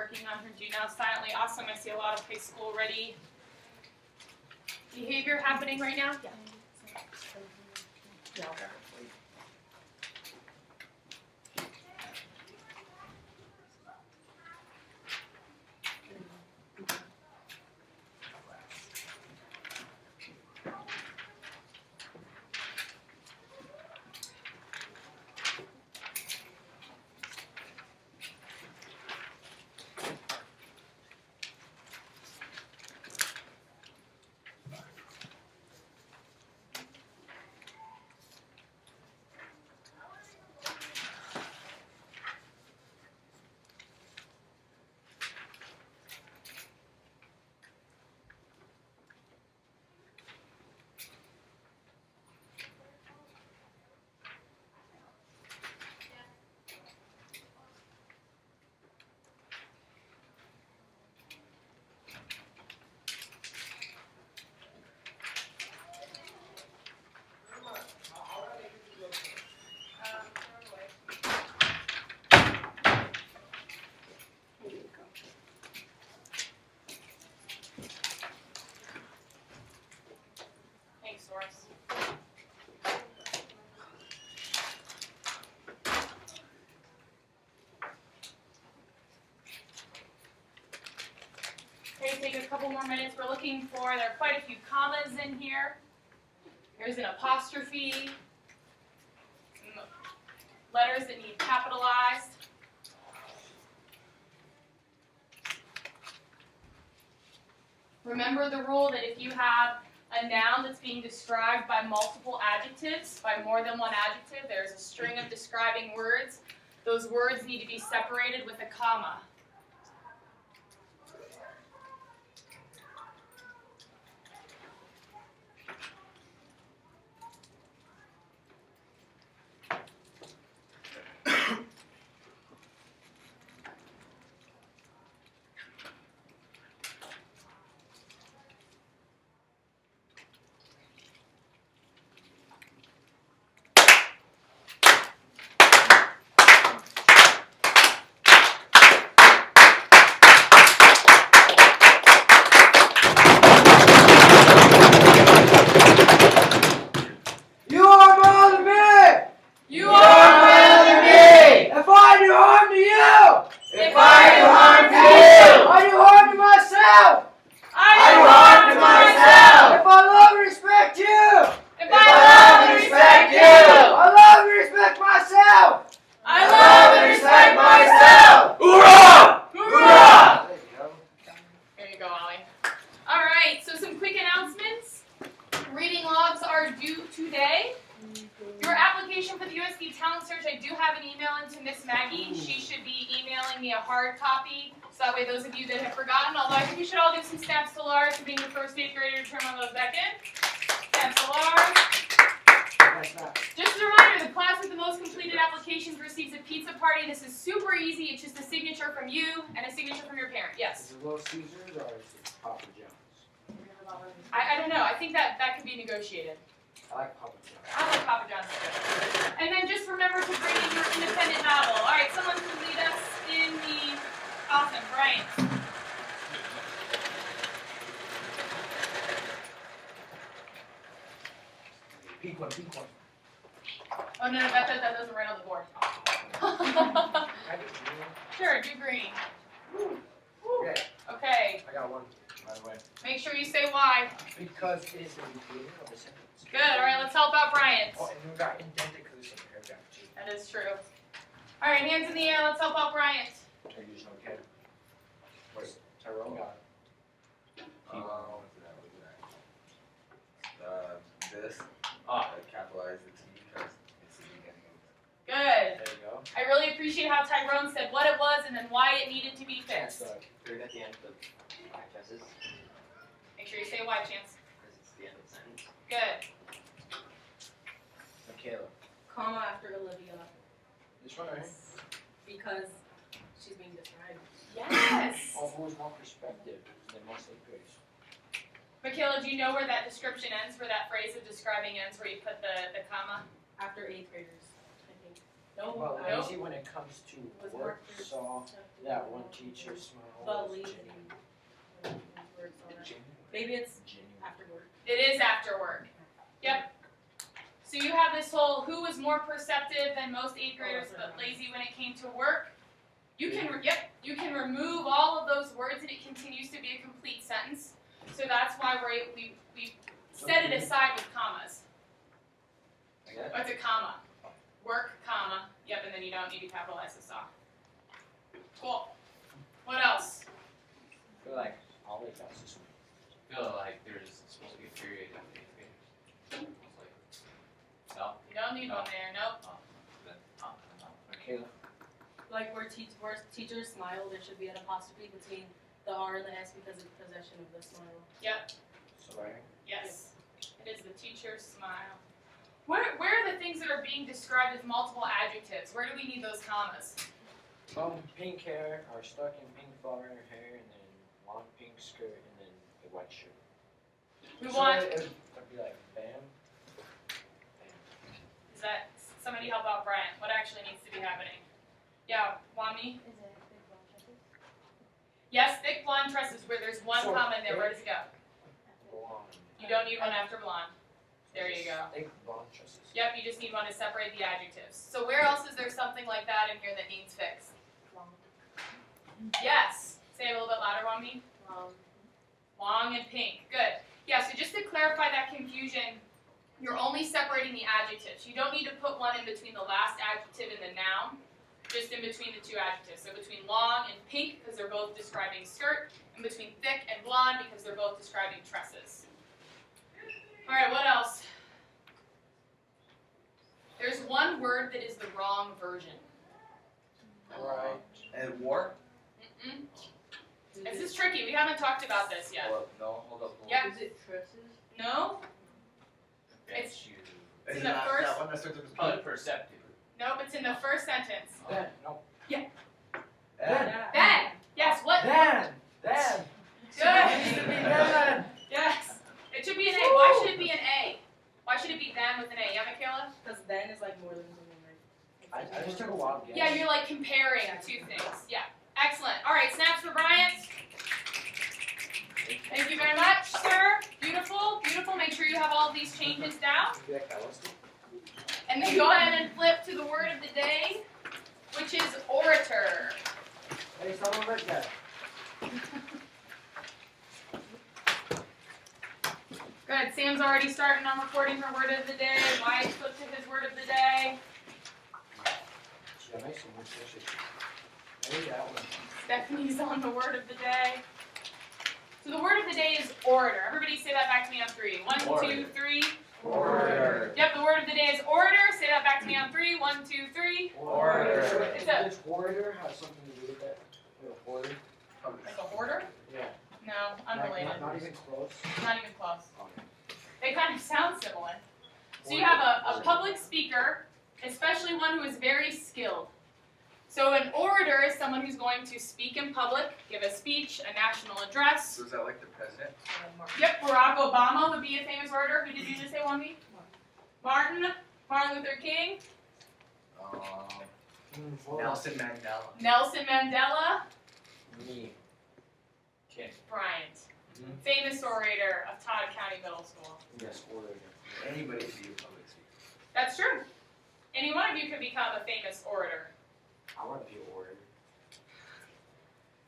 working on her do now silently. Awesome. I see a lot of high school ready behavior happening right now. Yeah. Yeah. Thanks, Doris. Okay, take a couple more minutes. We're looking for, there are quite a few commas in here. There's an apostrophe, some letters that need capitalized. Remember the rule that if you have a noun that's being described by multiple adjectives, by more than one adjective, there's a string of describing words. Those words need to be separated with a comma. I don't know. I think that could be negotiated. I like Papa John's. I like Papa John's too. And then just remember to bring in your independent novel. All right, someone can lead us in the awesome, Brian. Peak one. Oh no, that doesn't write on the board. Sure, do green. Okay. Okay. I got one, by the way. Make sure you say why. Because it is the beginning of the sentence. Good. All right, let's help out Bryant. Oh, and we got indented because there's a paragraph too. That is true. All right, hands in the air. Let's help out Bryant. Are you just okay? Wait, Tyrone got it. This. Ah. I capitalize the T because it's the beginning. Good. There you go. I really appreciate how Tyrone said what it was and then why it needed to be Chance, fixed. Third at the end of five chances, Make sure you say why, Chance. because it's the end of the sentence. Good. Michaela. Comma after Olivia, This one right here. because she's being described. Yes. All who is more perspective than mostly grace. Michaela, do you know where that description ends, where that phrase of describing ends, where you put the comma? After 8th graders, I think. No, But I lazy when it comes to was work, more so that one teacher smile But was lazy. genuine. Maybe it's Genuine. after work. It is after work. Yep. So you have this whole who was more perceptive than most 8th graders but lazy when it came to work. You can you can remove all of those words and it continues to be a complete sentence. So that's why we set it aside with commas. Okay. Oh, it's a comma. Work, comma. Yep, and then you don't need to capitalize this off. Cool. What else? I feel like all they got this one. I feel like there's supposed to be a period in the 8th grade. It's like, no? You don't need one there. Nope. Oh, then, no. Okay. Like where teachers smile, there should be an apostrophe between the R and the S because of possession of the smile. Yep. Sorry. Yes. It is the teacher's smile. Where are the things that are being described as multiple adjectives? Where do we need those commas? Pink hair, or stuck in pink flower hair, and then long pink skirt, and then the white shirt. We So want. it'd be like bam. Is that somebody help out Brian? What actually needs to be happening? Yeah, Wami? Is it big blonde tresses? Yes, thick blonde tresses where there's one So, comma in there. Where does it go? Blonde. You don't need one after blonde. There you go. Thick blonde tresses. Yep, you just need one to separate the adjectives. So where else is there something like that in here that needs fixed? Yes. Say it a little bit louder, Wami. Long and pink. Good. Yeah, so just to clarify that confusion, you're only separating the adjectives. You don't need to put one in between the last adjective and the noun, just in between the two adjectives. So between long and pink, because they're both describing skirt, and between thick and blonde, because they're both describing tresses. All right, what else? There's one word that is the wrong version. Right. And war? Mm-mm. This is tricky. We haven't talked about this yet. Or, no, hold up. Yeah. Is it tresses? No? Bet you. It's Is in it the not first- that one that starts with P? Unperceptive. Nope, it's in the first sentence. Then, no. N. Then, yes, what? Then. Good. Then. Yes. It should be an A. Why should it be an A? Why should it be then with an A? Yeah, Michaela? Because then is like more than something like. I just took a wild guess. Yeah, you're like comparing two things. Yeah. Excellent. All right, snaps for Bryant. Thank you very much, sir. Beautiful, beautiful. Make sure you have all of these changes down. You like that one, Steve? And then go ahead and flip to the word of the day, which is orator. Hey, someone like that. Good. Sam's already starting on recording her word of the day. Wyatt flipped to his word of the day. Yeah, nice one. Maybe that one. Stephanie's on the word of the day. So the word of the day is orator. Everybody say that back to me on three. 1, 2, Orator. 3. Order. Yep, the word of the day is orator. Say that back to me on 3. 1, 2, 3. Order. It's a- Does order have something to do with that? With a order? Like a hoarder? Yeah. No, unrelated. Not even close. Not even close. Okay. They kind of sound similar. So you have a public speaker, especially one who is very skilled. So an orator is someone who's going to speak in public, give a speech, a national address. So is that like the president? Yep, Barack Obama would be a famous orator. Who did you just say, Wambi? Martin Luther King, Nelson Mandela. Nelson Mandela, Me. Okay. Bryant. Mhm. Famous orator of Todd County Middle School. Yes, order. Anybody can be a public speaker. That's true. Any one of you could become a famous orator. I want to be an order.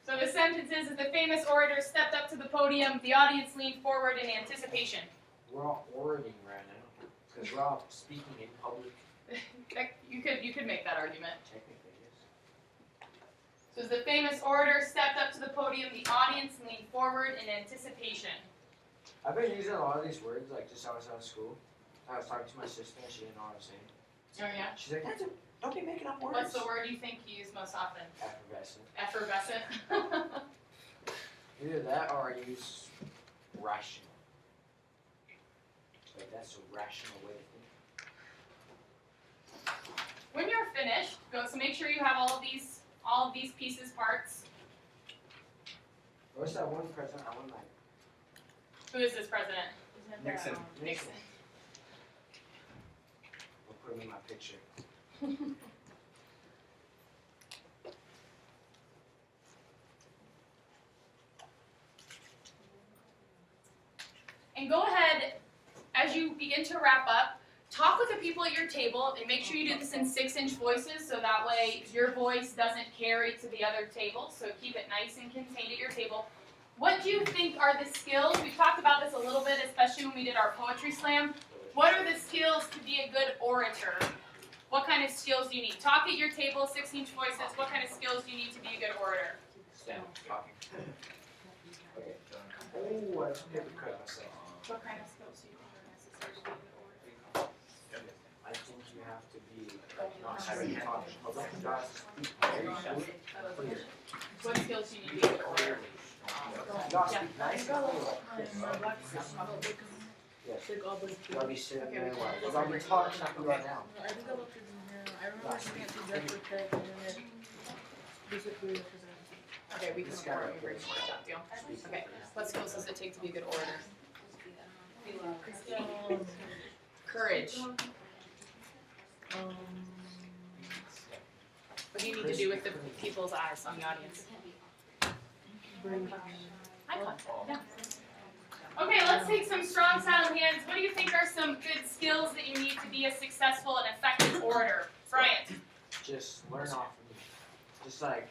So the sentence is, as the famous orator stepped up to the podium, the audience leaned forward in anticipation. We're all orating right now. Because we're all speaking in public, You could make that argument. technically, yes. So as the famous orator stepped up to the podium, the audience leaned forward in anticipation. I've been using a lot of these words, like just outside of school. I was talking to my sister and she didn't know what I was saying. Oh yeah? She's like, don't be making up words. What's the word you think you use most often? Effervescent. Effervescent. Either that or I use rational. Like that's a rational way to think. When you're finished, so make sure you have all of these pieces, parts. What's that one president I want like? Who is this president? Nixon. Nixon. We'll put him in my picture. the people at your table, and make sure you do this in 6-inch voices so that way your voice doesn't carry to the other table. So keep it nice and contained at your table. What do you think are the skills? We've talked about this a little bit, especially when we did our poetry slam. What are the skills to be a good orator? What kind of skills do you need? Talk at your table, 6-inch voices. What kind of skills do you need to be a good orator? Stand up, talking. Okay. Oh, I just did the cut myself. What kind of skills do you think are necessary to be a good orator? I think you have to be not having talk in public. You gotta speak very clear. What skills do you need to be a good orator? You gotta speak nice and clear like this. Yes. You gotta be sitting there like, you gotta be talking like you are now. I think I looked in here. I remember she can't do that with that and then basically Okay, we can This guy record right you here. very short that deal. Okay, what skills does it take to be a good orator? Courage. What do you need to do with the people's eyes in the audience? Eye contact, yeah. Okay, let's take some strong silent hands. What do you think are some good skills that you need to be a successful and effective orator? Bryant. Just learn off of me. Just like,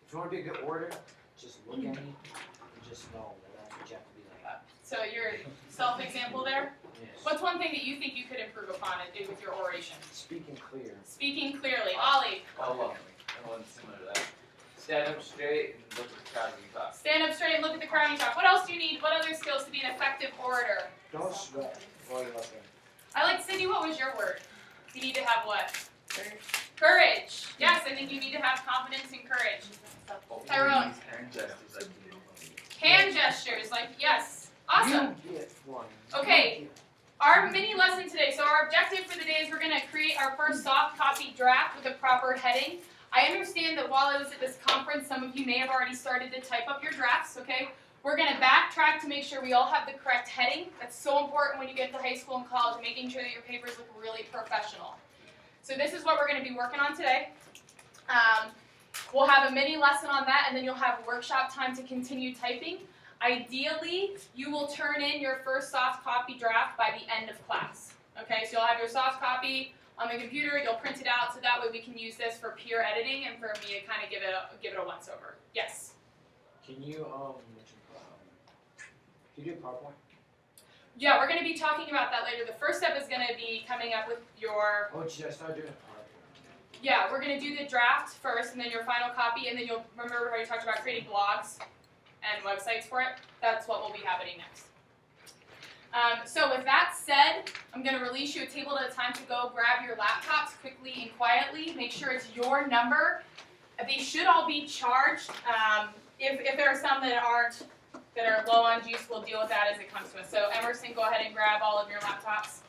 if you wanna be a good orator, just look at me and just know that that's what you have to be like. So your self-example there? Yes. What's one thing that you think you could improve upon and do with your oration? Speaking clear. Speaking clearly. Ollie. Oh, well, and one similar to that. Stand up straight and look at the crowd when you talk. Stand up straight and look at the crowd and talk. What else do you need? What other skills to be an effective orator? Don't sweat while you're up there. I like, Cindy, what was your word? You need to have what? Courage. Yes, I think you need to have confidence and courage. Tyrone. Hand gestures like you do. Hand gestures, like, yes. Awesome. You get one. Okay. Our mini lesson today, so our objective for the day is we're going to create our first soft copy draft with a proper heading. I understand that while I was at this conference, some of you may have already started to type up your drafts, okay? We're going to backtrack to make sure we all have the correct heading. That's so important when you get to high school and college, making sure that your papers look really professional. So this is what we're going to be working on today. We'll have a mini lesson on that, and then you'll have workshop time to continue typing. Ideally, you will turn in your first soft copy draft by the end of class. Okay, so you'll have your soft copy on the computer, you'll print it out, so that way we can use this for peer editing and for me to kind of give it a once over. Yes? Can you, can you do PowerPoint? Yeah, we're going to be talking about that later. The first step is going to be coming up with your, Oh, geez, I started doing PowerPoint. yeah, we're going to do the draft first and then your final copy, and then you'll remember how we talked about creating blogs and websites for it. That's what will be happening next. So with that said, I'm going to release you a table at a time to go grab your laptops quickly and quietly. Make sure it's your number. They should all be charged. If there are some that aren't, that are low on juice, we'll deal with that as it comes to us. So Emerson, go ahead and grab all of your laptops.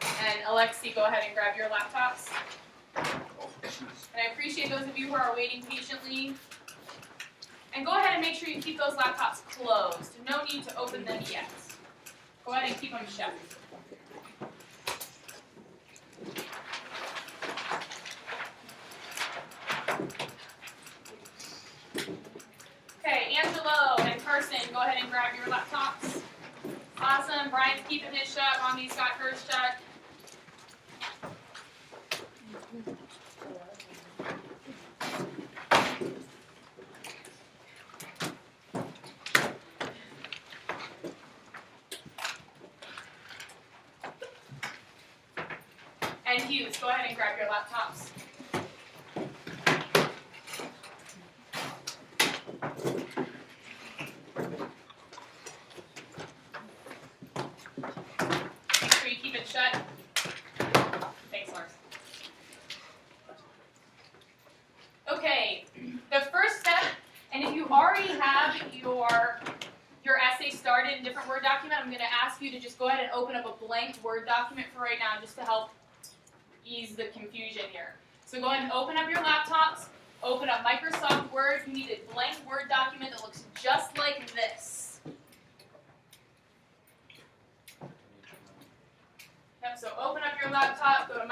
And Alexi, go ahead and grab your laptops. And I appreciate those of you who are waiting patiently. And go ahead and make sure you keep those laptops closed. No need to open them yet. Go ahead and keep them shut. Okay, Angelo and Carson, go ahead and grab your laptops. Awesome. Brian's keeping his shut. Mommy's got hers shut. And Hughes, go ahead and grab your laptops. Make sure you keep it shut. Thanks, Lars. Okay, the first step, and if you already have your essay started in a different Word document, I'm going to ask you to just go ahead and open up a blank Word document for right now just to help ease the confusion here. So go ahead and open up your laptops, open up Microsoft Word. You need a blank Word document that looks just like this. Yep, so open up your laptop, go to